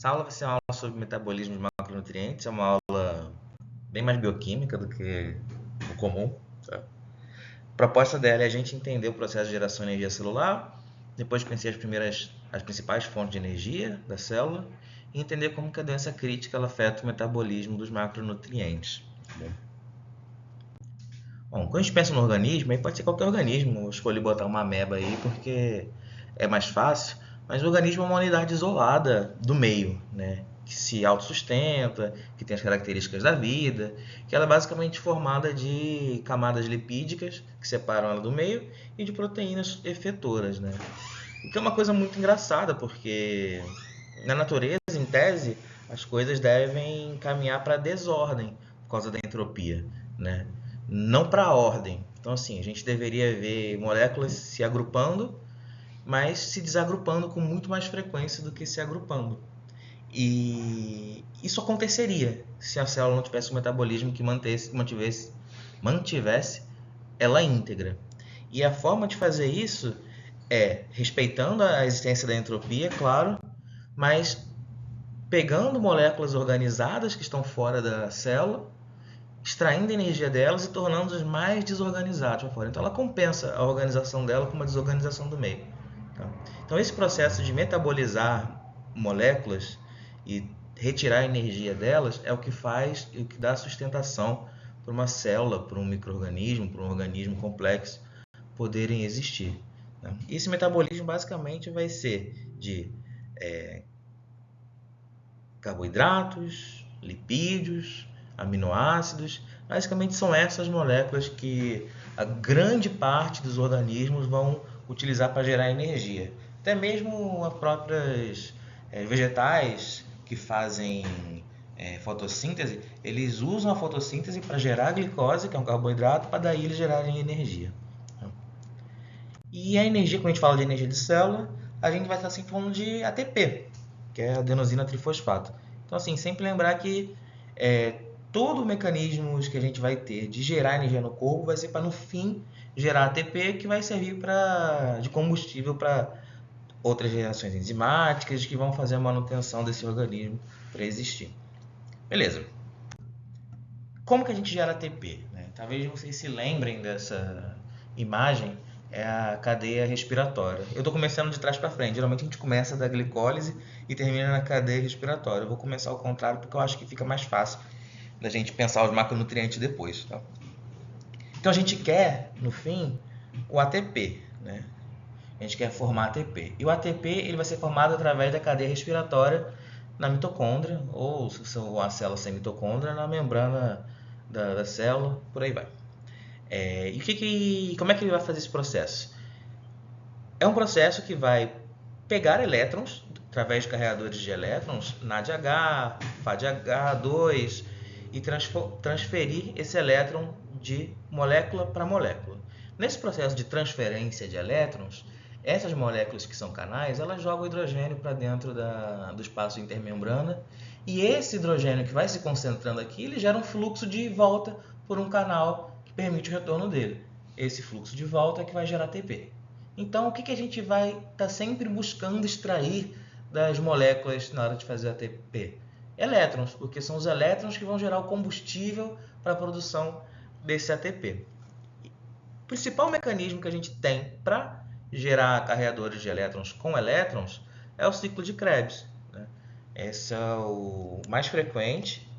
Essa aula vai ser uma aula sobre metabolismo de macronutrientes, é uma aula bem mais bioquímica do que o comum. Tá? A proposta dela é a gente entender o processo de geração de energia celular, depois conhecer as principais fontes de energia da célula e entender como que a doença crítica ela afeta o metabolismo dos macronutrientes. Bom, quando a gente pensa no organismo, aí pode ser qualquer organismo. Eu escolhi botar uma ameba aí porque é mais fácil, mas o organismo é uma unidade isolada do meio, né? Que se autossustenta, que tem as características da vida, que ela é basicamente formada de camadas lipídicas que separam ela do meio e de proteínas efetoras, né? O que é uma coisa muito engraçada, porque na natureza, em tese, as coisas devem caminhar para a desordem por causa da entropia, né? Não para a ordem. Então, assim, a gente deveria ver moléculas se agrupando, mas se desagrupando com muito mais frequência do que se agrupando. E isso aconteceria se a célula não tivesse um metabolismo que mantivesse ela íntegra. E a forma de fazer isso é respeitando a existência da entropia, claro, mas pegando moléculas organizadas que estão fora da célula, extraindo a energia delas e tornando-as mais desorganizadas para fora. Então ela compensa a organização dela com uma desorganização do meio. Tá? Então esse processo de metabolizar moléculas e retirar a energia delas é o que faz e o que dá sustentação para uma célula, para um micro-organismo, para um organismo complexo poderem existir. Né? E esse metabolismo basicamente vai ser de carboidratos, lipídios, aminoácidos. Basicamente são essas moléculas que a grande parte dos organismos vão utilizar para gerar energia. Até mesmo as próprias vegetais que fazem fotossíntese, eles usam a fotossíntese para gerar a glicose, que é um carboidrato, para daí eles gerarem energia. E a energia, quando a gente fala de energia de célula, a gente vai estar sempre falando de ATP, que é adenosina trifosfato. Então, assim, sempre lembrar que todo o mecanismo que a gente vai ter de gerar energia no corpo vai ser para, no fim, gerar ATP, que vai servir de combustível para outras reações enzimáticas que vão fazer a manutenção desse organismo para existir. Beleza. Como que a gente gera ATP? Talvez vocês se lembrem dessa imagem, é a cadeia respiratória. Eu estou começando de trás para frente. Geralmente a gente começa da glicólise e termina na cadeia respiratória. Eu vou começar ao contrário porque eu acho que fica mais fácil da gente pensar os macronutrientes depois. Tá? Então a gente quer, no fim, o ATP. Né? A gente quer formar ATP. E o ATP ele vai ser formado através da cadeia respiratória na mitocôndria, ou se for uma célula sem mitocôndria, na membrana da célula, por aí vai. Como é que ele vai fazer esse processo? É um processo que vai pegar elétrons, através de carregadores de elétrons, NADH, FADH2, e transferir esse elétron de molécula para molécula. Nesse processo de transferência de elétrons, essas moléculas que são canais, elas jogam hidrogênio para dentro do espaço intermembrana, e esse hidrogênio que vai se concentrando aqui, ele gera um fluxo de volta por um canal que permite o retorno dele. Esse fluxo de volta é que vai gerar ATP. Então, o que a gente vai estar sempre buscando extrair das moléculas na hora de fazer ATP? Elétrons, porque são os elétrons que vão gerar o combustível para a produção desse ATP. O principal mecanismo que a gente tem para gerar carregadores de elétrons com elétrons é o ciclo de Krebs. Né? Esse é o mais frequente,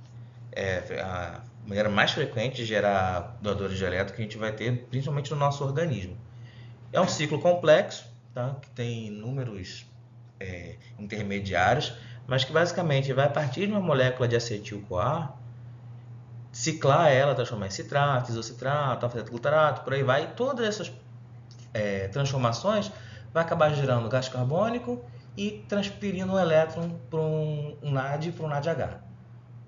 a maneira mais frequente de gerar doadores de elétrons que a gente vai ter, principalmente no nosso organismo. É um ciclo complexo, tá? Que tem inúmeros intermediários, mas que basicamente vai partir de uma molécula de acetil-CoA, ciclar ela, transformar em citrato, isocitrato, alfa-glutarato, por aí vai. E todas essas transformações vai acabar gerando gás carbônico e transferindo um elétron para um NAD para um NADH.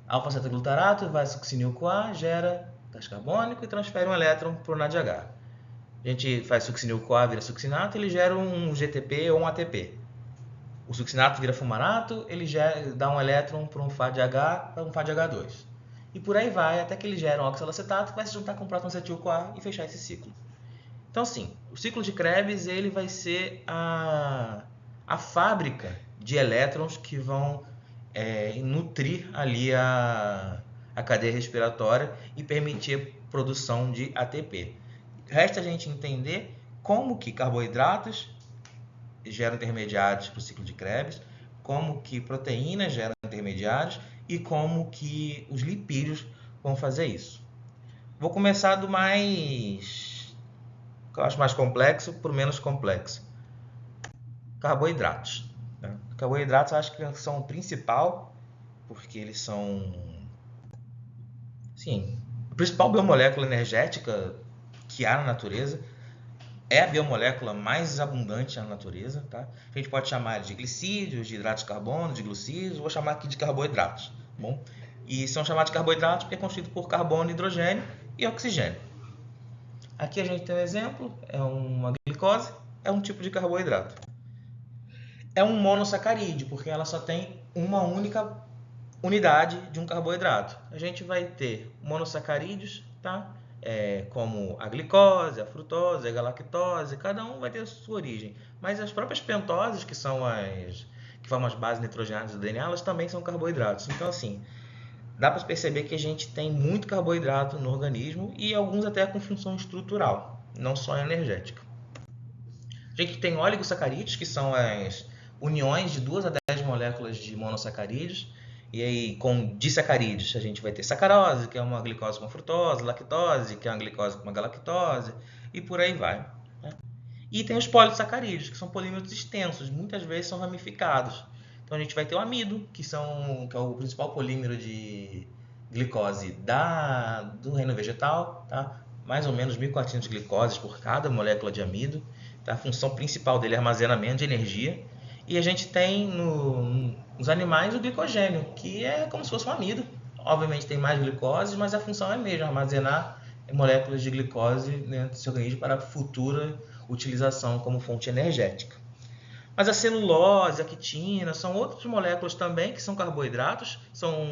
Alfa-glutarato vai succinil-CoA, gera gás carbônico e transfere um elétron para o NADH. A gente faz succinil-CoA, vira succinato, ele gera um GTP ou um ATP. O succinato vira fumarato, ele dá um elétron para um FADH para um FADH2. E por aí vai, até que ele gera um oxalacetato que vai se juntar com o próton acetil-CoA e fechar esse ciclo. Então, assim, o ciclo de Krebs ele vai ser a fábrica de elétrons que vão nutrir ali a cadeia respiratória e permitir a produção de ATP. Resta a gente entender como que carboidratos geram intermediários para o ciclo de Krebs, como que proteínas geram intermediários e como que os lipídios vão fazer isso. Vou começar do mais, que eu acho mais complexo, para o menos complexo. Carboidratos. Né? Carboidratos eu acho que são o principal, porque eles são, sim, a principal biomolécula energética que há na natureza. É a biomolécula mais abundante na natureza. Tá? A gente pode chamar de glicídios, de hidratos de carbono, de glucídios, vou chamar aqui de carboidratos. Bom? E são chamados de carboidratos porque é constituído por carbono, hidrogênio e oxigênio. Aqui a gente tem um exemplo, é uma glicose, é um tipo de carboidrato. É um monossacarídeo, porque ela só tem uma única unidade de um carboidrato. A gente vai ter monossacarídeos, tá? Como a glicose, a frutose, a galactose, cada um vai ter a sua origem. Mas as próprias pentoses, que são que formam as bases nitrogenadas do DNA, elas também são carboidratos. Então, assim, dá para perceber que a gente tem muito carboidrato no organismo e alguns até com função estrutural, não só energética. A gente tem oligosacarídeos, que são as uniões de 2 a 10 moléculas de monossacarídeos. E aí, com disacarídeos, a gente vai ter sacarose, que é uma glicose com frutose, lactose, que é uma glicose com uma galactose, e por aí vai. Né? E tem os polissacarídeos, que são polímeros extensos, muitas vezes são ramificados. Então a gente vai ter o amido, que é o principal polímero de glicose do reino vegetal, tá? Mais ou menos 1.400 glicoses por cada molécula de amido. Tá? A função principal dele é armazenamento de energia. E a gente tem nos animais o glicogênio, que é como se fosse um amido. Obviamente tem mais glicose, mas a função é a mesma, armazenar moléculas de glicose dentro do seu organismo para futura utilização como fonte energética. Mas a celulose, a quitina, são outras moléculas também que são carboidratos, são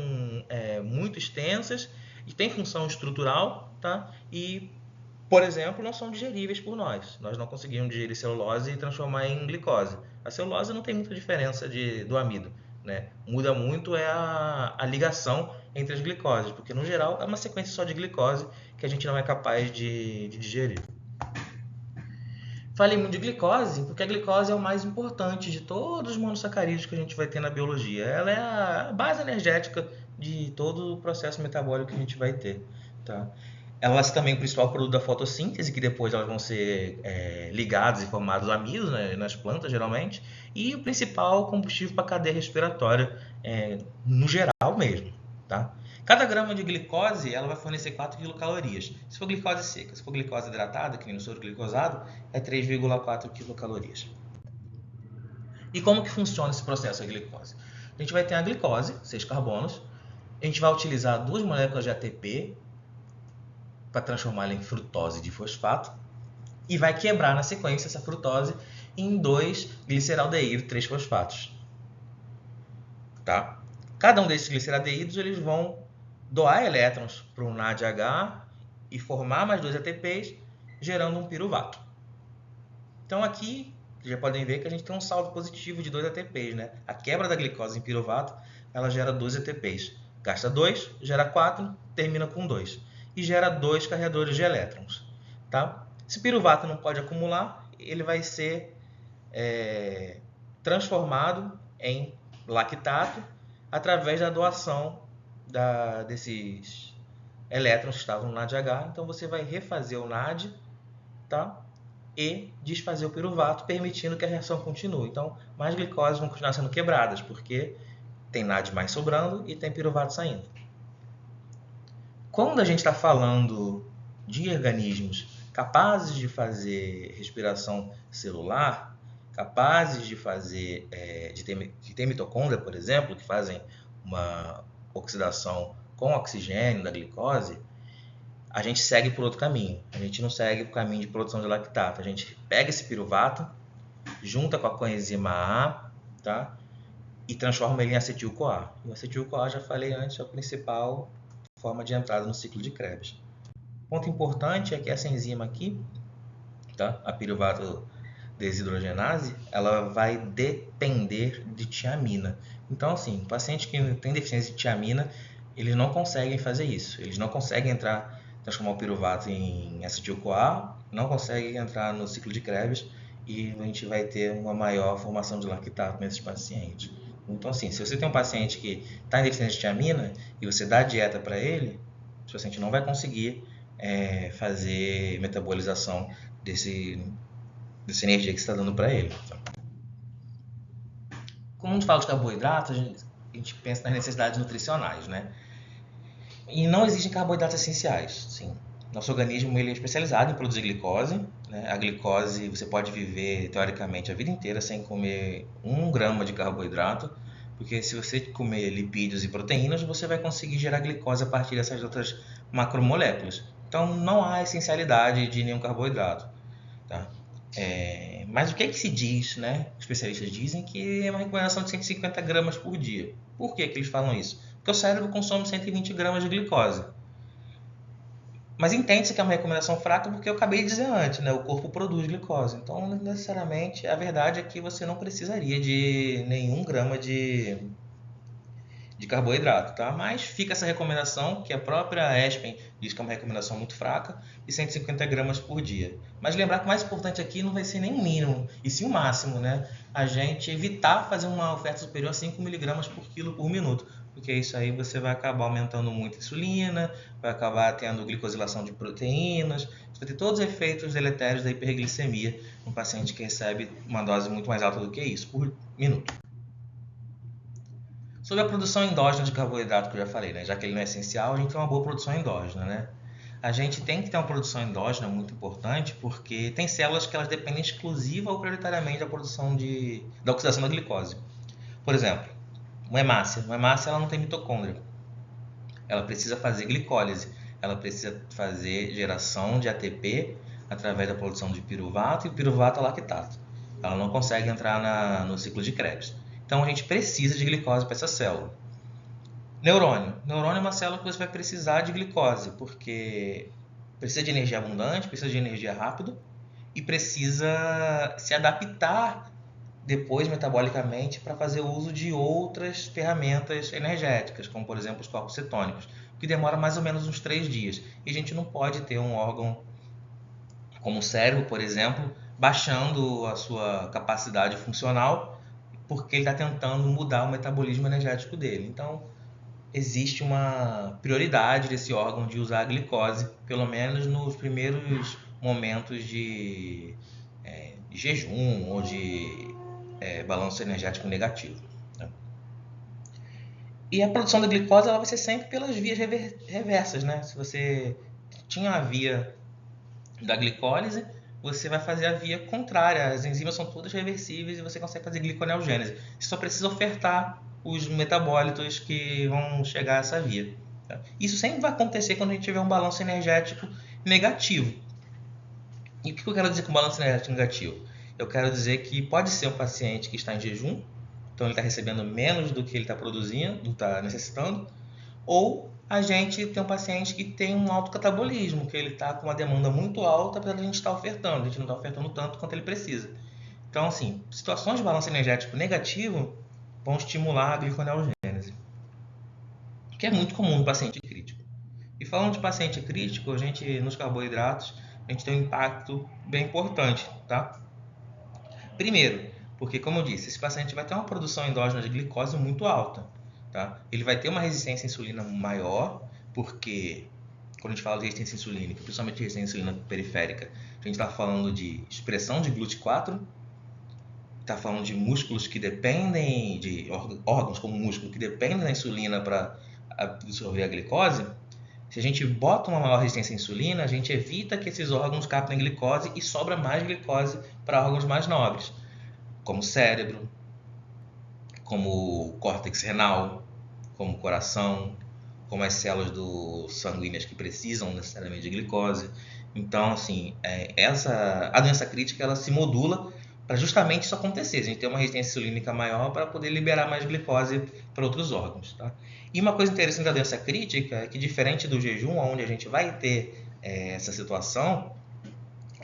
muito extensas e têm função estrutural, tá? E, por exemplo, não são digeríveis por nós. Nós não conseguimos digerir celulose e transformar em glicose. A celulose não tem muita diferença do amido. Né? Muda muito a ligação entre as glicoses, porque no geral é uma sequência só de glicose que a gente não é capaz de digerir. Falei muito de glicose, porque a glicose é o mais importante de todos os monossacarídeos que a gente vai ter na biologia. Ela é a base energética de todo o processo metabólico que a gente vai ter. Tá? Elas também é o principal produto da fotossíntese, que depois elas vão ser ligadas e formados amidos, né, nas plantas, geralmente. E o principal combustível para a cadeia respiratória, no geral mesmo. Tá? Cada grama de glicose ela vai fornecer 4 quilocalorias. Se for glicose seca, se for glicose hidratada, que nem no soro glicosado, é 3,4 quilocalorias. E como que funciona esse processo da glicose? A gente vai ter a glicose, 6 carbonos. A gente vai utilizar 2 moléculas de ATP para transformá-la em frutose de fosfato e vai quebrar na sequência essa frutose em 2 gliceraldeído 3-fosfatos. Tá? Cada um desses gliceraldeídos eles vão doar elétrons para um NADH e formar mais 2 ATPs, gerando um piruvato. Então aqui, já podem ver que a gente tem um saldo positivo de 2 ATPs. Né? A quebra da glicose em piruvato, ela gera 2 ATPs. Gasta 2, gera 4, termina com 2. E gera 2 carregadores de elétrons. Tá? Se piruvato não pode acumular, ele vai ser transformado em lactato através da doação desses elétrons que estavam no NADH. Então você vai refazer o NAD, tá? E desfazer o piruvato, permitindo que a reação continue. Então, mais glicoses vão continuar sendo quebradas, porque tem NAD mais sobrando e tem piruvato saindo. Quando a gente está falando de organismos capazes de fazer respiração celular, capazes de fazer, de ter mitocôndria, por exemplo, que fazem uma oxidação com oxigênio da glicose, a gente segue por outro caminho. A gente não segue por caminho de produção de lactato. A gente pega esse piruvato, junta com a coenzima A, tá? E transforma ele em acetil-CoA. E o acetil-CoA, já falei antes, é a principal forma de entrada no ciclo de Krebs. Ponto importante é que essa enzima aqui, tá? A piruvato desidrogenase, ela vai depender de tiamina. Então, assim, pacientes que têm deficiência de tiamina, eles não conseguem fazer isso. Eles não conseguem transformar o piruvato em acetil-CoA, não conseguem entrar no ciclo de Krebs e a gente vai ter uma maior formação de lactato nesses pacientes. Então, assim, se você tem um paciente que está em deficiência de tiamina e você dá dieta para ele, o paciente não vai conseguir fazer metabolização dessa energia que você está dando para ele. Quando a gente fala de carboidratos, a gente pensa nas necessidades nutricionais, né? E não existem carboidratos essenciais, sim. Nosso organismo ele é especializado em produzir glicose, né? A glicose, você pode viver, teoricamente, a vida inteira sem comer 1 grama de carboidrato, porque se você comer lipídios e proteínas, você vai conseguir gerar glicose a partir dessas outras macromoléculas. Então, não há essencialidade de nenhum carboidrato, tá? Mas o que é que se diz, né? Os especialistas dizem que é uma recomendação de 150 gramas por dia. Por que eles falam isso? Porque o cérebro consome 120 gramas de glicose. Mas entende-se que é uma recomendação fraca porque eu acabei de dizer antes, né? O corpo produz glicose. Então, necessariamente, a verdade é que você não precisaria de nenhum grama de carboidrato, tá? Mas fica essa recomendação, que a própria ESPEN diz que é uma recomendação muito fraca, de 150 gramas por dia. Mas lembrar que o mais importante aqui não vai ser nem o mínimo, e sim o máximo, né? A gente evitar fazer uma oferta superior a 5 miligramas por quilo por minuto, porque isso aí você vai acabar aumentando muito a insulina, vai acabar tendo glicosilação de proteínas, você vai ter todos os efeitos deletérios da hiperglicemia no paciente que recebe uma dose muito mais alta do que isso por minuto. Sobre a produção endógena de carboidrato que eu já falei, né? Já que ele não é essencial, a gente tem uma boa produção endógena, né? A gente tem que ter uma produção endógena muito importante porque tem células que elas dependem exclusiva ou prioritariamente da produção da oxidação da glicose. Por exemplo, uma hemácia. Uma hemácia ela não tem mitocôndria. Ela precisa fazer glicólise. Ela precisa fazer geração de ATP através da produção de piruvato e o piruvato é lactato. Ela não consegue entrar no ciclo de Krebs. Então a gente precisa de glicose para essa célula. Neurônio. Neurônio é uma célula que você vai precisar de glicose, porque precisa de energia abundante, precisa de energia rápido e precisa se adaptar depois metabolicamente para fazer uso de outras ferramentas energéticas, como por exemplo os corpos cetônicos, que demora mais ou menos uns 3 dias. E a gente não pode ter um órgão como o cérebro, por exemplo, baixando a sua capacidade funcional porque ele está tentando mudar o metabolismo energético dele. Então, existe uma prioridade desse órgão de usar a glicose, pelo menos nos primeiros momentos de jejum ou de balanço energético negativo. Né? E a produção da glicose ela vai ser sempre pelas vias reversas. Né? Se você tinha a via da glicólise, você vai fazer a via contrária. As enzimas são todas reversíveis e você consegue fazer gliconeogênese. Você só precisa ofertar os metabólitos que vão chegar a essa via. Tá? Isso sempre vai acontecer quando a gente tiver um balanço energético negativo. E o que eu quero dizer com balanço energético negativo? Eu quero dizer que pode ser um paciente que está em jejum, então ele está recebendo menos do que ele está produzindo, do que está necessitando, ou a gente tem um paciente que tem um alto catabolismo, que ele está com uma demanda muito alta, apesar de a gente estar ofertando, a gente não está ofertando tanto quanto ele precisa. Então, assim, situações de balanço energético negativo vão estimular a gliconeogênese, que é muito comum no paciente crítico. E falando de paciente crítico, a gente, nos carboidratos, a gente tem um impacto bem importante, tá? Primeiro, porque como eu disse, esse paciente vai ter uma produção endógena de glicose muito alta. Tá? Ele vai ter uma resistência à insulina maior, porque quando a gente fala de resistência insulínica, principalmente resistência à insulina periférica, a gente está falando de expressão de GLUT4, está falando de músculos que dependem, de órgãos como o músculo, que dependem da insulina para absorver a glicose. Se a gente bota uma maior resistência à insulina, a gente evita que esses órgãos captem glicose e sobra mais glicose para órgãos mais nobres, como o cérebro, como o córtex renal, como o coração, como as células sanguíneas que precisam necessariamente de glicose. Então, assim, a doença crítica ela se modula para justamente isso acontecer. A gente tem uma resistência insulínica maior para poder liberar mais glicose para outros órgãos. Tá? E uma coisa interessante da doença crítica é que, diferente do jejum, onde a gente vai ter essa situação,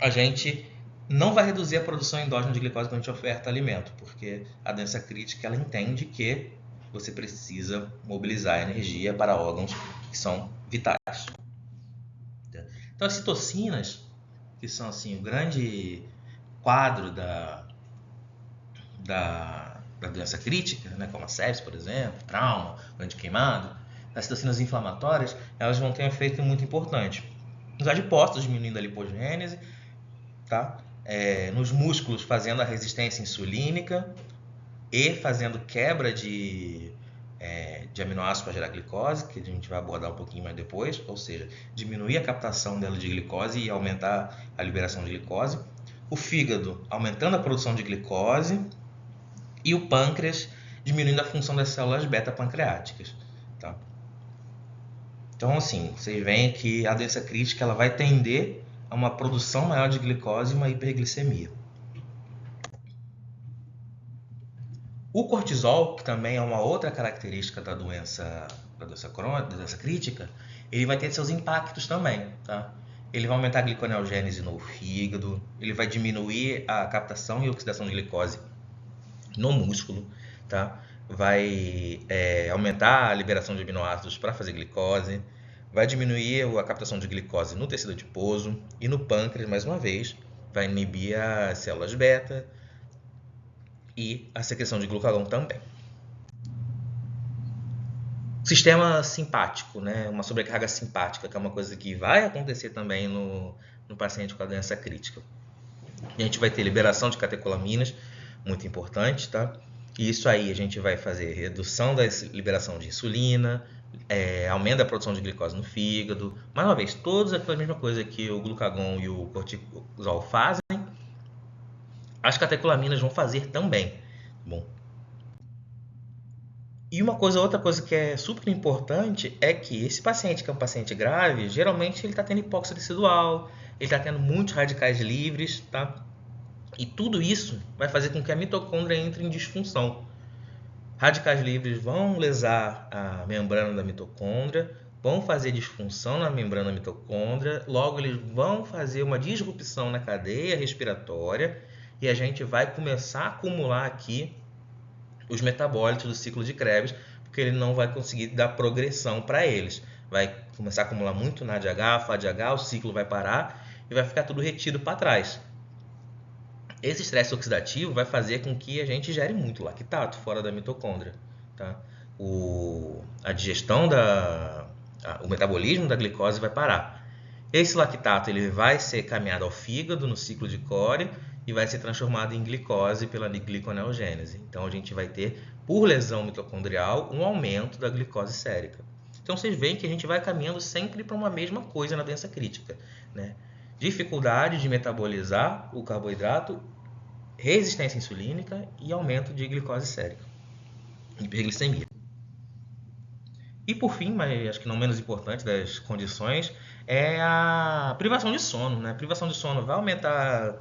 a gente não vai reduzir a produção endógena de glicose quando a gente oferta alimento, porque a doença crítica ela entende que você precisa mobilizar energia para órgãos que são vitais. Então as citocinas, que são assim o grande quadro da doença crítica, né, como a sepsis, por exemplo, trauma, grande queimado, as citocinas inflamatórias, elas vão ter um efeito muito importante. Nos adipócitos, diminuindo a lipogênese, tá? Nos músculos, fazendo a resistência insulínica e fazendo quebra de aminoácidos para gerar glicose, que a gente vai abordar um pouquinho mais depois, ou seja, diminuir a captação dela de glicose e aumentar a liberação de glicose. O fígado, aumentando a produção de glicose, e o pâncreas, diminuindo a função das células beta-pancreáticas. Tá? Então, assim, vocês veem que a doença crítica ela vai tender a uma produção maior de glicose e uma hiperglicemia. O cortisol, que também é uma outra característica da doença crônica, da doença crítica, ele vai ter seus impactos também, tá? Ele vai aumentar a gliconeogênese no fígado, ele vai diminuir a captação e oxidação de glicose no músculo, tá? Vai aumentar a liberação de aminoácidos para fazer glicose, vai diminuir a captação de glicose no tecido adiposo e no pâncreas, mais uma vez, vai inibir as células beta e a secreção de glucagon também. Sistema simpático, né? Uma sobrecarga simpática, que é uma coisa que vai acontecer também no paciente com a doença crítica. A gente vai ter liberação de catecolaminas, muito importante, tá? E isso aí a gente vai fazer redução da liberação de insulina, aumento da produção de glicose no fígado. Mais uma vez, todos aquela mesma coisa que o glucagon e o cortisol fazem, as catecolaminas vão fazer também. Bom. E outra coisa que é super importante é que esse paciente, que é um paciente grave, geralmente ele está tendo hipóxia tecidual, ele está tendo muitos radicais livres, tá? E tudo isso vai fazer com que a mitocôndria entre em disfunção. Radicais livres vão lesar a membrana da mitocôndria, vão fazer disfunção na membrana da mitocôndria, logo eles vão fazer uma disrupção na cadeia respiratória e a gente vai começar a acumular aqui os metabólitos do ciclo de Krebs, porque ele não vai conseguir dar progressão para eles. Vai começar a acumular muito NADH, FADH, o ciclo vai parar e vai ficar tudo retido para trás. Esse estresse oxidativo vai fazer com que a gente gere muito lactato fora da mitocôndria. Tá? A digestão, o metabolismo da glicose vai parar. Esse lactato ele vai ser caminhado ao fígado no ciclo de Cori e vai ser transformado em glicose pela gliconeogênese. Então a gente vai ter, por lesão mitocondrial, um aumento da glicose sérica. Então vocês veem que a gente vai caminhando sempre para uma mesma coisa na doença crítica, né? Dificuldade de metabolizar o carboidrato, resistência insulínica e aumento de glicose sérica, hiperglicemia. E por fim, mas acho que não menos importante das condições, é a privação de sono, né? A privação de sono vai aumentar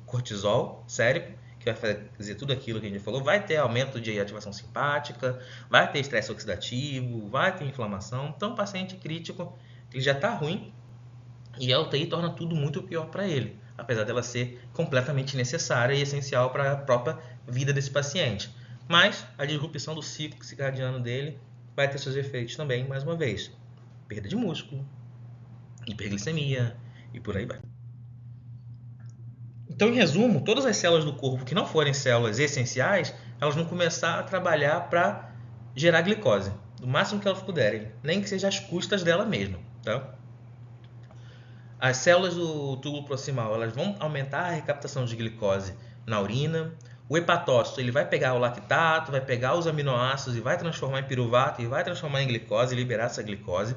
cortisol sério, que vai fazer tudo aquilo que a gente falou, vai ter aumento de ativação simpática, vai ter estresse oxidativo, vai ter inflamação. Então, o paciente crítico, ele já está ruim e a UTI torna tudo muito pior para ele, apesar dela ser completamente necessária e essencial para a própria vida desse paciente. Mas a disrupção do ciclo circadiano dele vai ter seus efeitos também, mais uma vez. Perda de músculo, hiperglicemia e por aí vai. Então, em resumo, todas as células do corpo que não forem células essenciais, elas vão começar a trabalhar para gerar glicose, do máximo que elas puderem, nem que seja às custas dela mesma. Tá? As células do túbulo proximal elas vão aumentar a recaptação de glicose na urina. O hepatócito ele vai pegar o lactato, vai pegar os aminoácidos e vai transformar em piruvato e vai transformar em glicose e liberar essa glicose.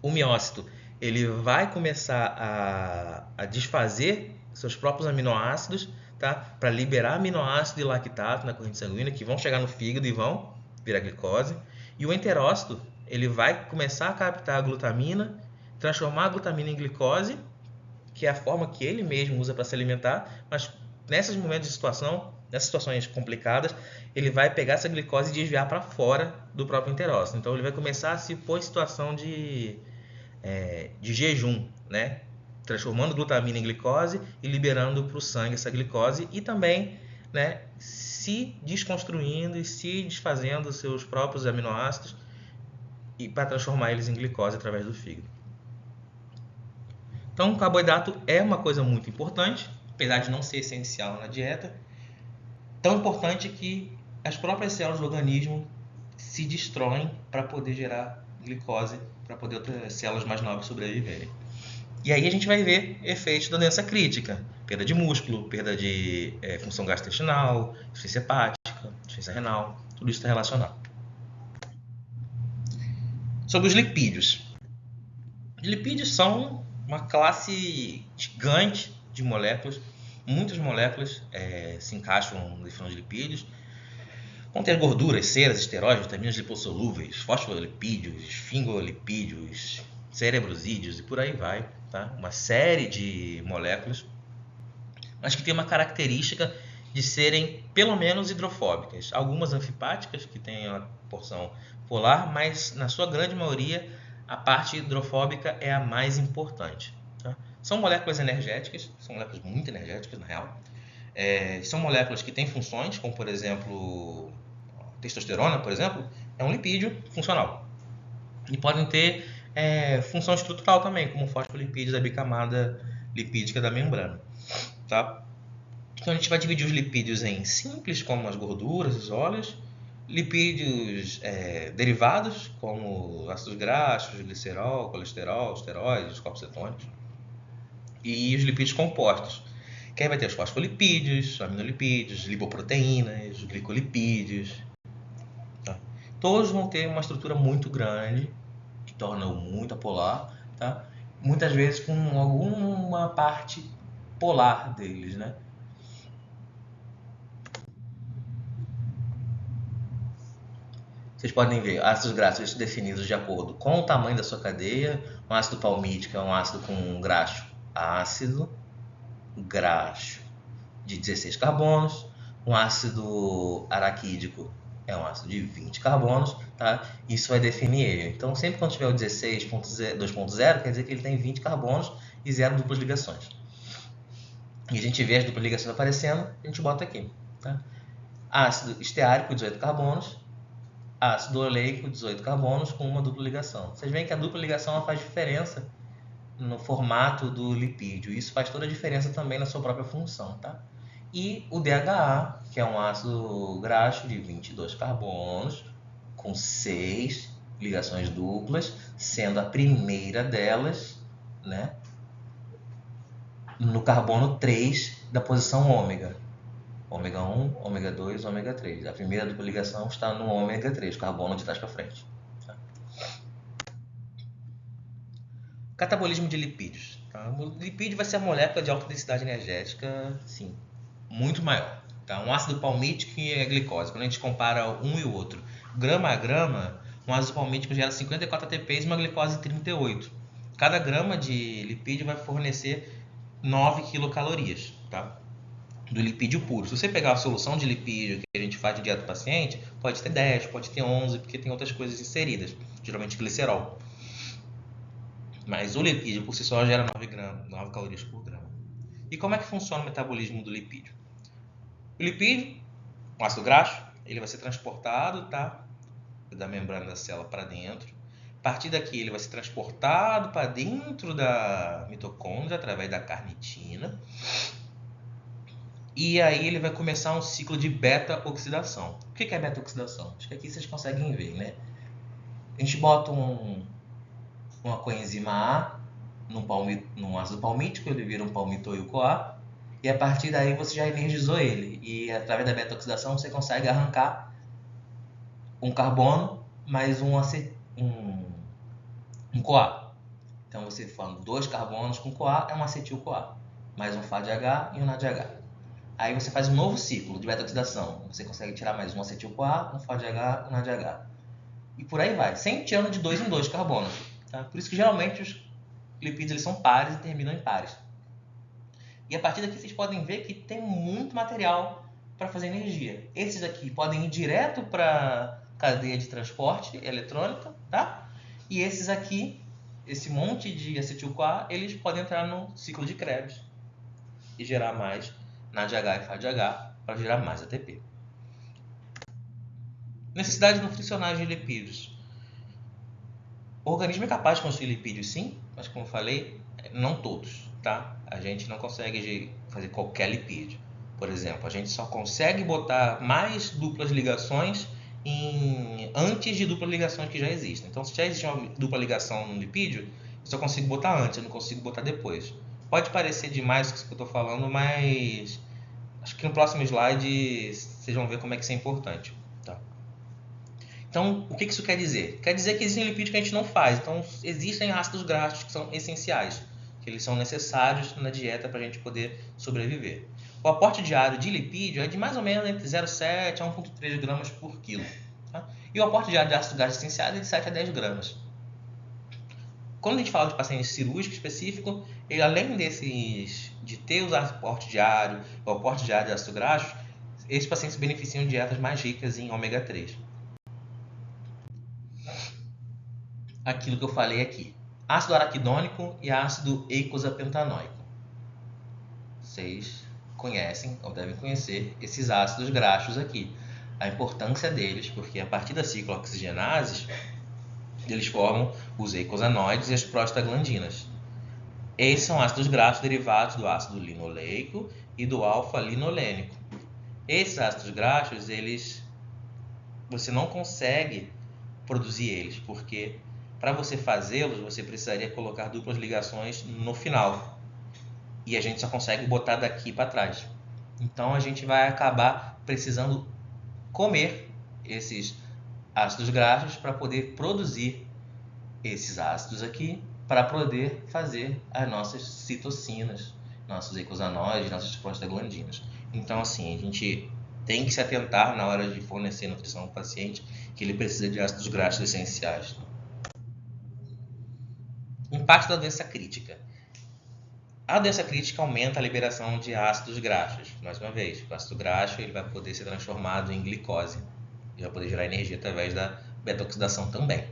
O miócito ele vai começar a desfazer seus próprios aminoácidos, tá? Para liberar aminoácido e lactato na corrente sanguínea que vão chegar no fígado e vão virar glicose. E o enterócito ele vai começar a captar a glutamina, transformar a glutamina em glicose, que é a forma que ele mesmo usa para se alimentar, mas nesses momentos de situação, nessas situações complicadas, ele vai pegar essa glicose e desviar para fora do próprio enterócito. Então ele vai começar a se pôr em situação de jejum, né? transformando glutamina em glicose e liberando para o sangue essa glicose e também, né, se desconstruindo e se desfazendo dos seus próprios aminoácidos e para transformar eles em glicose através do fígado. Então, o carboidrato é uma coisa muito importante, apesar de não ser essencial na dieta, tão importante que as próprias células do organismo se destroem para poder gerar glicose, para poder outras células mais nobres sobreviverem. E aí a gente vai ver efeitos da doença crítica, perda de músculo, perda de função gastrointestinal, insuficiência hepática, insuficiência renal, tudo isso está relacionado. Sobre os lipídios. Os lipídios são uma classe gigante de moléculas, muitas moléculas se encaixam no filão de lipídios. Contém gorduras, ceras, esteróides, vitaminas lipossolúveis, fosfolipídios, esfingolipídios, cerebrosídeos e por aí vai, tá? Uma série de moléculas, mas que tem uma característica de serem pelo menos hidrofóbicas. Algumas anfipáticas, que têm a porção polar, mas na sua grande maioria a parte hidrofóbica é a mais importante. Tá? São moléculas energéticas, são moléculas muito energéticas na real. São moléculas que têm funções, como por exemplo, testosterona, por exemplo, é um lipídio funcional. E podem ter função estrutural também, como fosfolipídios da bicamada lipídica da membrana. Tá? Então a gente vai dividir os lipídios em simples, como as gorduras, os óleos, lipídios derivados, como ácidos graxos, glicerol, colesterol, esteroides, corpos cetônicos, e os lipídios compostos, que aí vai ter os fosfolipídios, aminolipídios, lipoproteínas, glicolipídios. Tá? Todos vão ter uma estrutura muito grande, que torna-o muito apolar, tá? Muitas vezes com alguma parte polar deles, né? Vocês podem ver ácidos graxos definidos de acordo com o tamanho da sua cadeia. Um ácido palmítico é um ácido com um graxo ácido, graxo de 16 carbonos. Um ácido araquídico é um ácido de 20 carbonos, tá? Isso vai definir ele. Então, sempre quando tiver o 16.2.0, quer dizer que ele tem 20 carbonos e 0 duplas ligações. E a gente vê as duplas ligações aparecendo, a gente bota aqui, tá? Ácido esteárico, 18 carbonos. Ácido oleico, 18 carbonos, com uma dupla ligação. Vocês veem que a dupla ligação ela faz diferença no formato do lipídio. Isso faz toda a diferença também na sua própria função, tá? E o DHA, que é um ácido graxo de 22 carbonos, com 6 ligações duplas, sendo a primeira delas, né, no carbono 3 da posição ômega. Ômega 1, ômega 2, ômega 3. A primeira dupla ligação está no ômega 3, carbono de trás para frente. Tá? Catabolismo de lipídios. Tá? O lipídio vai ser a molécula de alta densidade energética, sim, muito maior. Tá? Um ácido palmítico e a glicose. Quando a gente compara um e o outro, grama a grama, um ácido palmítico gera 54 ATPs e uma glicose 38. Cada grama de lipídio vai fornecer 9 quilocalorias. Tá? Do lipídio puro. Se você pegar a solução de lipídio que a gente faz de dieta do paciente, pode ter 10, pode ter 11, porque tem outras coisas inseridas, geralmente glicerol. Mas o lipídio por si só gera 9 calorias por grama. E como é que funciona o metabolismo do lipídio? O lipídio, o ácido graxo, ele vai ser transportado, tá, da membrana da célula para dentro. A partir daqui ele vai ser transportado para dentro da mitocôndria através da carnitina. E aí ele vai começar um ciclo de beta-oxidação. O que é beta-oxidação? Acho que aqui vocês conseguem ver, né? A gente bota uma coenzima A num ácido palmítico, ele vira um palmitoil-CoA, e a partir daí você já energizou ele. E através da beta-oxidação você consegue arrancar um carbono mais um CoA. Então você forma 2 carbonos com CoA, é um acetil-CoA, mais um FADH e um NADH. Aí você faz um novo ciclo de beta-oxidação. Você consegue tirar mais um acetil-CoA, um FADH, um NADH. E por aí vai. Sempre tirando de 2 em 2 carbonos. Tá? Por isso que geralmente os lipídios eles são pares e terminam em pares. E a partir daqui vocês podem ver que tem muito material para fazer energia. Esses aqui podem ir direto para a cadeia de transporte eletrônica. Tá? E esses aqui esse monte de acetil-CoA, eles podem entrar no ciclo de Krebs e gerar mais NADH e FADH para gerar mais ATP. Necessidades nutricionais de lipídios. O organismo é capaz de construir lipídios, sim, mas como eu falei, não todos, tá? A gente não consegue fazer qualquer lipídio. Por exemplo, a gente só consegue botar mais duplas ligações antes de duplas ligações que já existem. Então, se já existe uma dupla ligação no lipídio, eu só consigo botar antes, eu não consigo botar depois. Pode parecer demais o que eu estou falando, mas acho que no próximo slide vocês vão ver como é que isso é importante. Tá? Então, o que isso quer dizer? Quer dizer que existem lipídios que a gente não faz. Então, existem ácidos graxos que são essenciais, que eles são necessários na dieta para a gente poder sobreviver. O aporte diário de lipídio é de mais ou menos entre 0,7 a 1,3 gramas por quilo. Tá? E o aporte diário de ácidos graxos essenciais é de 7 a 10 gramas. Quando a gente fala de paciente cirúrgico específico, ele, além de ter o aporte diário de ácidos graxos, esses pacientes beneficiam de dietas mais ricas em ômega 3. Aquilo que eu falei aqui. Ácido araquidônico e ácido eicosapentaenoico. Vocês conhecem ou devem conhecer esses ácidos graxos aqui. A importância deles, porque a partir da ciclooxigenases, eles formam os eicosanoides e as prostaglandinas. Esses são ácidos graxos derivados do ácido linoleico e do alfa-linolênico. Esses ácidos graxos, você não consegue produzir eles, porque para você fazê-los, você precisaria colocar duplas ligações no final. E a gente só consegue botar daqui para trás. Então, a gente vai acabar precisando comer esses ácidos graxos para poder produzir esses ácidos aqui, para poder fazer as nossas citocinas, nossos eicosanoides, nossas prostaglandinas. Então, assim, a gente tem que se atentar na hora de fornecer nutrição ao paciente que ele precisa de ácidos graxos essenciais. Impacto da doença crítica. A doença crítica aumenta a liberação de ácidos graxos. Mais uma vez, o ácido graxo ele vai poder ser transformado em glicose e vai poder gerar energia através da beta-oxidação também.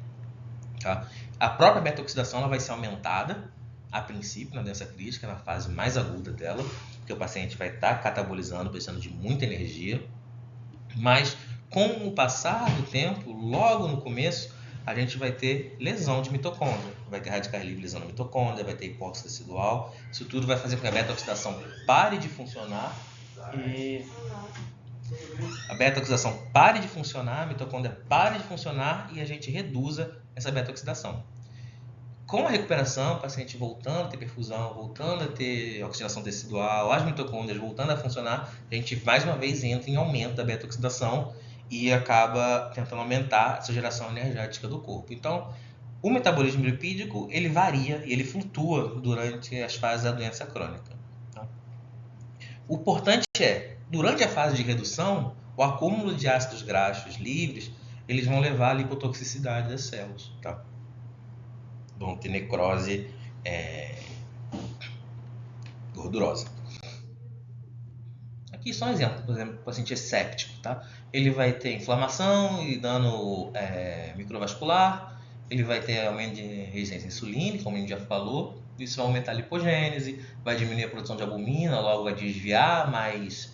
Tá? A própria beta-oxidação ela vai ser aumentada a princípio na doença crítica, na fase mais aguda dela, porque o paciente vai estar catabolizando, precisando de muita energia. Mas com o passar do tempo, logo no começo, a gente vai ter lesão de mitocôndria, vai ter radicais livres lesão na mitocôndria, vai ter hipóxia tecidual. Isso tudo vai fazer com que a beta-oxidação pare de funcionar e a beta-oxidação pare de funcionar, a mitocôndria pare de funcionar e a gente reduza essa beta-oxidação. Com a recuperação, o paciente voltando a ter perfusão, voltando a ter oxigenação tecidual, as mitocôndrias voltando a funcionar, a gente mais uma vez entra em aumento da beta-oxidação e acaba tentando aumentar essa geração energética do corpo. Então, o metabolismo lipídico ele varia e ele flutua durante as fases da doença crônica. Tá? O importante é, durante a fase de redução, o acúmulo de ácidos graxos livres, eles vão levar à lipotoxicidade das células. Tá? Vão ter necrose gordurosa. Aqui só um exemplo, por exemplo, o paciente é séptico, tá? Ele vai ter inflamação e dano microvascular, ele vai ter aumento de resistência insulínica, como a gente já falou, isso vai aumentar a lipogênese, vai diminuir a produção de albumina, logo vai desviar mais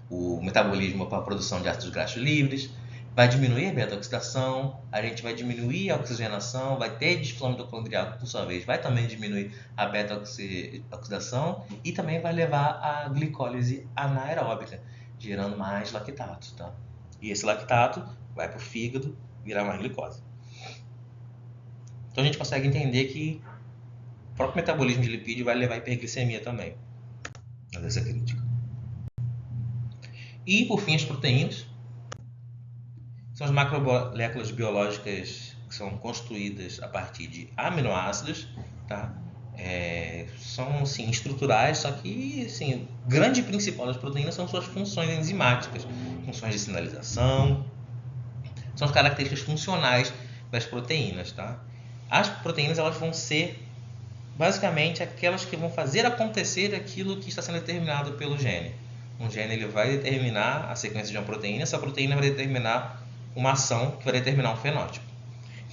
o metabolismo para a produção de ácidos graxos livres, vai diminuir a beta-oxidação, a gente vai diminuir a oxigenação, vai ter desflow mitocondrial, que por sua vez vai também diminuir a beta-oxidação e também vai levar à glicólise anaeróbica, gerando mais lactato. Tá? E esse lactato vai para o fígado virar mais glicose. Então a gente consegue entender que o próprio metabolismo de lipídio vai levar à hiperglicemia também, na doença crítica. E por fim as proteínas. São as macromoléculas biológicas que são construídas a partir de aminoácidos, tá? São assim, estruturais, só que assim, o grande principal das proteínas são suas funções enzimáticas, funções de sinalização, são as características funcionais das proteínas. Tá? As proteínas elas vão ser basicamente aquelas que vão fazer acontecer aquilo que está sendo determinado pelo gene. Um gene ele vai determinar a sequência de uma proteína, essa proteína vai determinar uma ação que vai determinar um fenótipo.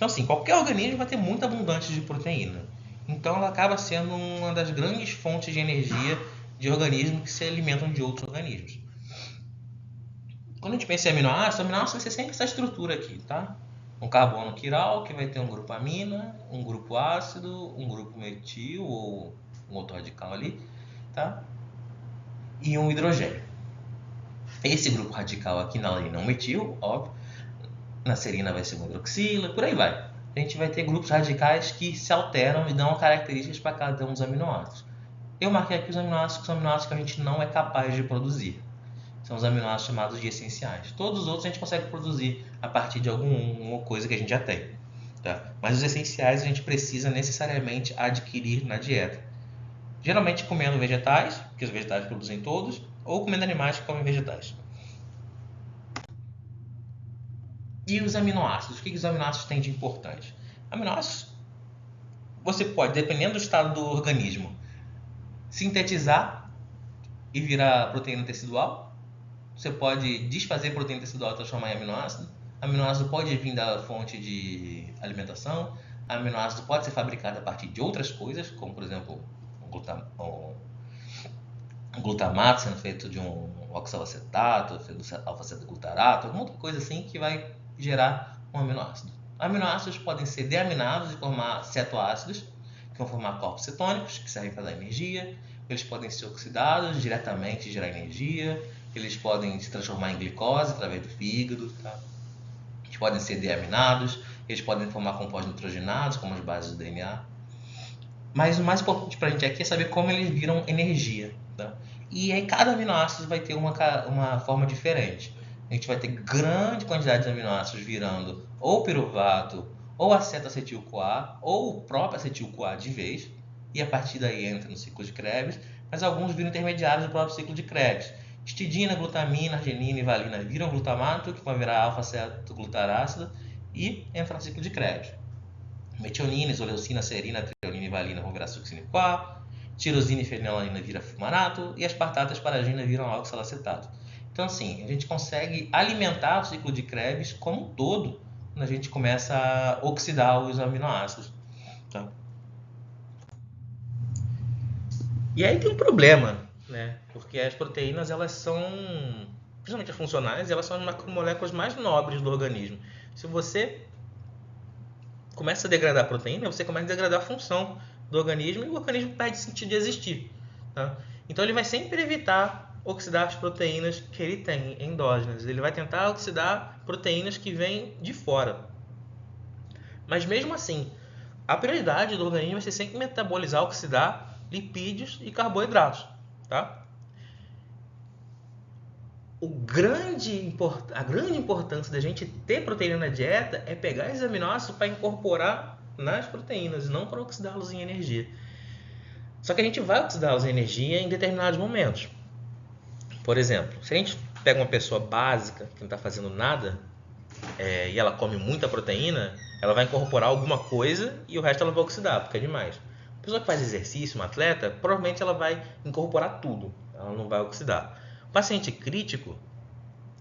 Então, assim, qualquer organismo vai ter muita abundância de proteína. Então, ela acaba sendo uma das grandes fontes de energia de organismos que se alimentam de outros organismos. Quando a gente pensa em aminoácido vai ser sempre essa estrutura aqui, tá? Um carbono quiral, que vai ter um grupo amina, um grupo ácido, um grupo metil, ou um outro radical ali, tá? E um hidrogênio. Esse grupo radical aqui na alanina é um metil, óbvio. Na serina vai ser uma hidroxila, por aí vai. A gente vai ter grupos radicais que se alteram e dão características para cada um dos aminoácidos. Eu marquei aqui os aminoácidos que a gente não é capaz de produzir. São os aminoácidos chamados de essenciais. Todos os outros a gente consegue produzir a partir de alguma coisa que a gente já tem. Tá? Mas os essenciais a gente precisa necessariamente adquirir na dieta. Geralmente comendo vegetais, porque os vegetais produzem todos, ou comendo animais que comem vegetais. E os aminoácidos? O que os aminoácidos têm de importante? Aminoácidos, você pode, dependendo do estado do organismo, sintetizar e virar proteína tecidual. Você pode desfazer proteína tecidual e transformar em aminoácido. Aminoácido pode vir da fonte de alimentação. Aminoácido pode ser fabricado a partir de outras coisas, como por exemplo um glutamato sendo feito de um oxalacetato, feito do alfa-cetoglutarato, alguma outra coisa assim que vai gerar um aminoácido. Aminoácidos podem ser deaminados e formar cetoácidos, que vão formar corpos cetônicos, que servem para dar energia. Eles podem ser oxidados diretamente e gerar energia. Eles podem se transformar em glicose através do fígado. Tá? Eles podem ser deaminados. Eles podem formar compostos nitrogenados, como as bases do DNA. Mas o mais importante para a gente aqui é saber como eles viram energia. Tá? E aí cada aminoácido vai ter uma forma diferente. A gente vai ter grande quantidade de aminoácidos virando ou piruvato, ou acetoacetil-CoA, ou o próprio acetil-CoA de vez, e a partir daí entra no ciclo de Krebs, mas alguns viram intermediários do próprio ciclo de Krebs. Histidina, glutamina, arginina e valina viram glutamato, que vai virar alfa-cetoglutarácido, e entra no ciclo de Krebs. Metionina, isoleucina, serina, treonina e valina vão virar succina-CoA, tirosina e fenilalanina vira fumarato, e aspartato e asparagina viram oxalacetato. Então, assim, a gente consegue alimentar o ciclo de Krebs como um todo quando a gente começa a oxidar os aminoácidos. Tá? E aí tem um problema, né? Porque as proteínas, elas são, principalmente as funcionais, elas são as macromoléculas mais nobres do organismo. Se você começa a degradar a proteína, você começa a degradar a função do organismo e o organismo perde sentido de existir. Tá? Então ele vai sempre evitar oxidar as proteínas que ele tem endógenas. Ele vai tentar oxidar proteínas que vêm de fora. Mas mesmo assim, a prioridade do organismo vai ser sempre metabolizar, oxidar lipídios e carboidratos. Tá? A grande importância da gente ter proteína na dieta é pegar esses aminoácidos para incorporar nas proteínas, não para oxidá-los em energia. Só que a gente vai oxidá-los em energia em determinados momentos. Por exemplo, se a gente pega uma pessoa básica que não está fazendo nada e ela come muita proteína, ela vai incorporar alguma coisa e o resto ela vai oxidar, porque é demais. A pessoa que faz exercício, uma atleta, provavelmente ela vai incorporar tudo, ela não vai oxidar. O paciente crítico,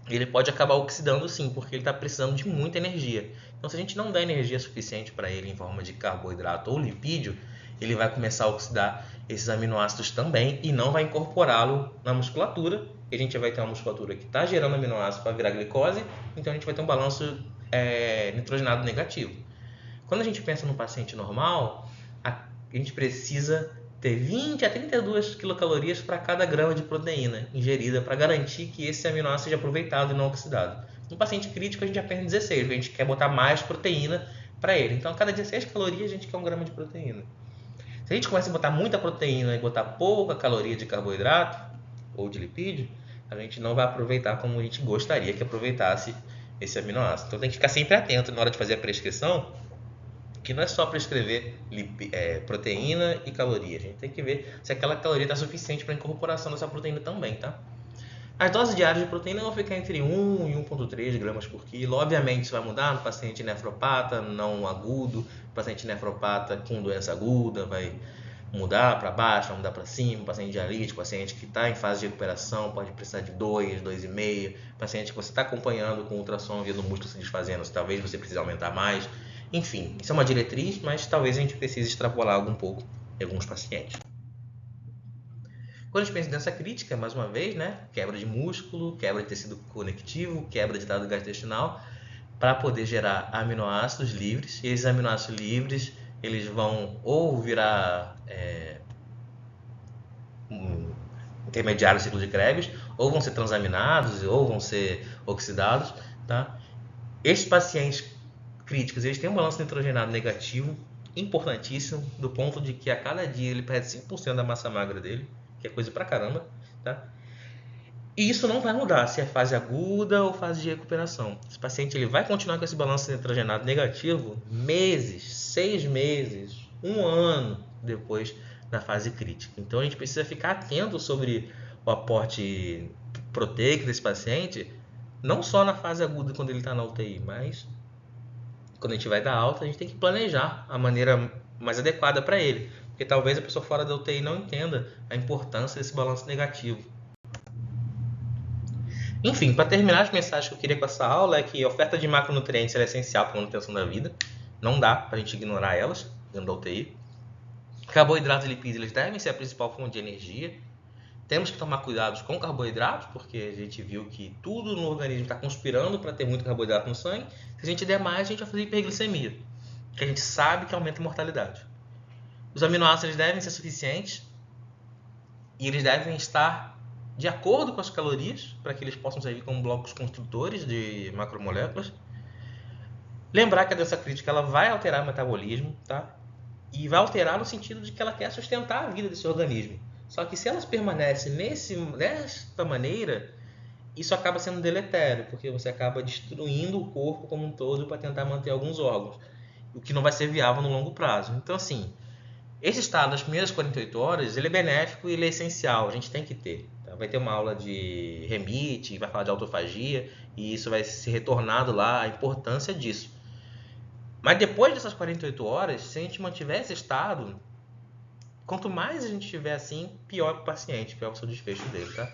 ele pode acabar oxidando sim, porque ele está precisando de muita energia. Então, se a gente não der energia suficiente para ele em forma de carboidrato ou lipídio, ele vai começar a oxidar esses aminoácidos também e não vai incorporá-lo na musculatura. E a gente vai ter uma musculatura que está gerando aminoácidos para virar glicose, então a gente vai ter um balanço nitrogenado negativo. Quando a gente pensa no paciente normal, a gente precisa ter 20 a 32 quilocalorias para cada grama de proteína ingerida para garantir que esse aminoácido seja aproveitado e não oxidado. No paciente crítico a gente apenas 16, porque a gente quer botar mais proteína para ele. Então a cada 16 calorias a gente quer 1 grama de proteína. Se a gente começa a botar muita proteína e botar pouca caloria de carboidrato ou de lipídio, a gente não vai aproveitar como a gente gostaria que aproveitasse esse aminoácido. Então tem que ficar sempre atento na hora de fazer a prescrição, que não é só prescrever proteína e caloria. A gente tem que ver se aquela caloria está suficiente para a incorporação dessa proteína também, tá? As doses diárias de proteína vão ficar entre 1 e 1,3 gramas por quilo. Obviamente isso vai mudar no paciente nefropata não agudo, no paciente nefropata com doença aguda vai mudar para baixo, vai mudar para cima, paciente dialítico, paciente que está em fase de recuperação pode precisar de 2, 2,5, paciente que você está acompanhando com ultrassom vendo o músculo se desfazendo, talvez você precise aumentar mais. Enfim, isso é uma diretriz, mas talvez a gente precise extrapolar um pouco em alguns pacientes. Quando a gente pensa em doença crítica, mais uma vez, né? Quebra de músculo, quebra de tecido conectivo, quebra de dado gastrointestinal, para poder gerar aminoácidos livres. E esses aminoácidos livres, eles vão ou virar intermediários do ciclo de Krebs, ou vão ser transaminados, ou vão ser oxidados, tá? Estes pacientes críticos, eles têm um balanço nitrogenado negativo, importantíssimo, do ponto de que a cada dia ele perde 5% da massa magra dele, que é coisa pra caramba, tá? E isso não vai mudar se é fase aguda ou fase de recuperação. Esse paciente ele vai continuar com esse balanço nitrogenado negativo meses, 6 meses, 1 ano depois da fase crítica. Então a gente precisa ficar atento sobre o aporte proteico desse paciente, não só na fase aguda quando ele está na UTI, mas quando a gente vai dar alta, a gente tem que planejar a maneira mais adequada para ele. Porque talvez a pessoa fora da UTI não entenda a importância desse balanço negativo. Enfim, para terminar, as mensagens que eu queria com essa aula é que a oferta de macronutrientes é essencial para a manutenção da vida. Não dá para a gente ignorar elas dentro da UTI. Carboidratos e lipídios eles devem ser a principal fonte de energia. Temos que tomar cuidado com carboidratos, porque a gente viu que tudo no organismo está conspirando para ter muito carboidrato no sangue. Se a gente der mais, a gente vai fazer hiperglicemia, que a gente sabe que aumenta a mortalidade. Os aminoácidos devem ser suficientes e eles devem estar de acordo com as calorias, para que eles possam servir como blocos construtores de macromoléculas. Lembrar que a doença crítica ela vai alterar o metabolismo, tá? E vai alterar no sentido de que ela quer sustentar a vida desse organismo. Só que se elas permanecem desta maneira, isso acaba sendo deletério, porque você acaba destruindo o corpo como um todo para tentar manter alguns órgãos, o que não vai ser viável no longo prazo. Então, assim, esse estado das primeiras 48 horas, ele é benéfico e ele é essencial, a gente tem que ter. Tá? Vai ter uma aula de remite, vai falar de autofagia, e isso vai ser retornado lá, a importância disso. Mas depois dessas 48 horas, se a gente mantiver esse estado, quanto mais a gente tiver assim, pior para o paciente, pior para o seu desfecho dele, tá?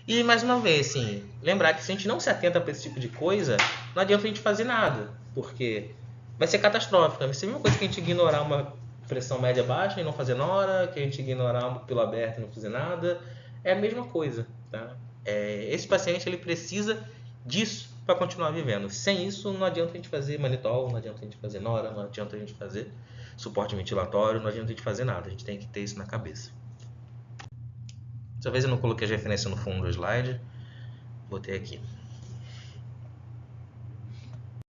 E mais uma vez, assim, lembrar que se a gente não se atenta para esse tipo de coisa, não adianta a gente fazer nada, porque vai ser catastrófico. Vai ser a mesma coisa que a gente ignorar uma pressão média baixa e não fazer nada, que a gente ignorar um pupilo aberto e não fazer nada. É a mesma coisa, tá? Esse paciente ele precisa disso para continuar vivendo. Sem isso, não adianta a gente fazer manitol, não adianta a gente fazer nora, não adianta a gente fazer suporte ventilatório, não adianta a gente fazer nada. A gente tem que ter isso na cabeça. Dessa vez eu não coloquei a referência no fundo do slide, botei aqui.